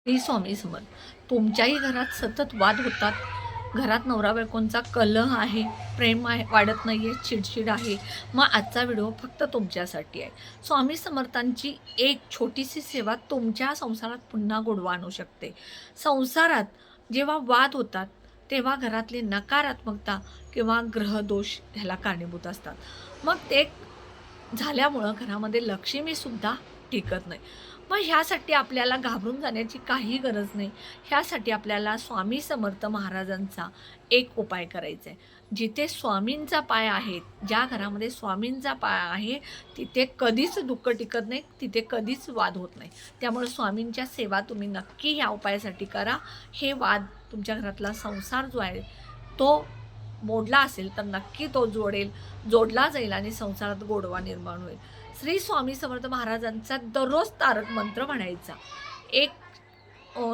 श्री स्वामी समर्थ. तुमच्याही घरात सतत वाद होतात. घरात नवरा बायकोंचा कलह आहे, प्रेम आहे वाढत नाही आहे, चिडचिड आहे. मग आजचा व्हिडिओ फक्त तुमच्यासाठी आहे. स्वामी समर्थांची एक छोटीशी सेवा तुमच्या संसारात पुन्हा गोडवा आणू शकते. संसारात जेव्हा वाद होतात, तेव्हा घरातली नकारात्मकता किंवा ग्रहदोष ह्याला कारणीभूत असतात. मग ते झाल्यामुळं घरामध्ये लक्ष्मीसुद्धा टिकत नाही. मग ह्यासाठी आपल्याला घाबरून जाण्याची काही गरज नाही. ह्यासाठी आपल्याला स्वामी समर्थ महाराजांचा एक उपाय करायचा आहे. जिथे स्वामींचा पाय आहे, ज्या घरामध्ये स्वामींचा पाय आहे, तिथे कधीच दुःख टिकत नाही, तिथे कधीच वाद होत नाही. त्यामुळे स्वामींच्या सेवा तुम्ही नक्की ह्या उपायासाठी करा. हे वाद तुमच्या घरातला संसार जो आहे, तो मोडला असेल तर नक्की तो जोडला जाईल आणि संसारात गोडवा निर्माण होईल. श्री स्वामी समर्थ महाराजांचा दररोज तारक मंत्र म्हणायचा. एक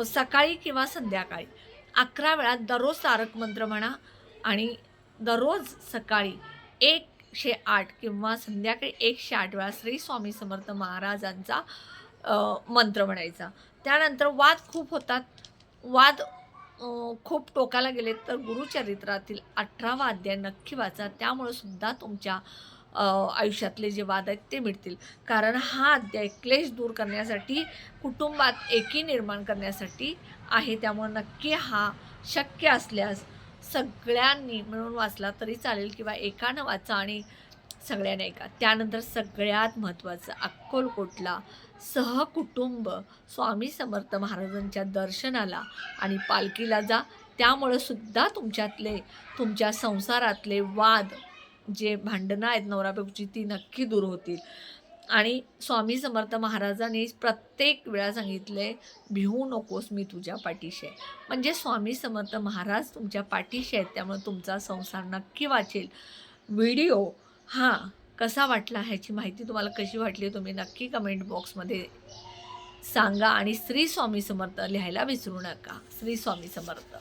सकाळी किंवा संध्याकाळी 11 वेळा दररोज तारक मंत्र म्हणा आणि दररोज सकाळी 108 किंवा संध्याकाळी 108 वेळा श्री स्वामी समर्थ महाराजांचा मंत्र म्हणायचा. त्यानंतर वाद खूप होतात. वाद खूप टोकाला गेले तर गुरुचरित्रातील 18वा अध्याय नक्की वाचा. त्यामुळे सुद्धा तुमच्या आयुष्यातले जे वाद आहेत ते मिटतील. कारण हा अध्याय क्लेश दूर करण्यासाठी, कुटुंबात एकी निर्माण करण्यासाठी आहे. त्यामुळे नक्की हा शक्य असल्यास सगळ्यांनी मिळून वाचला तरी चालेल किंवा एकानं वाचा आणि सगळ्यांनी ऐका. त्यानंतर सगळ्यात महत्त्वाचं, अक्कलकोटला सहकुटुंब स्वामी समर्थ महाराजांच्या दर्शनाला आणि पालखीला जा. त्यामुळं सुद्धा तुमच्या संसारातले वाद, जे भांडणं आहेत नवरा-बायकोची, ती नक्की दूर होतील. आणि स्वामी समर्थ महाराजांनी प्रत्येक वेळा सांगितले, भिवू नकोस, मी तुझ्या पाठीशी आहे. म्हणजे स्वामी समर्थ महाराज तुमच्या पाठीशी आहेत. त्यामुळे तुमचा संसार नक्की वाचेल. व्हिडिओ कसा वाटला, ह्याची माहिती तुम्हाला कशी वाटली तुम्ही नक्की कमेंट बॉक्समध्ये सांगा आणि श्री स्वामी समर्थ लिहायला विसरू नका. श्री स्वामी समर्थ.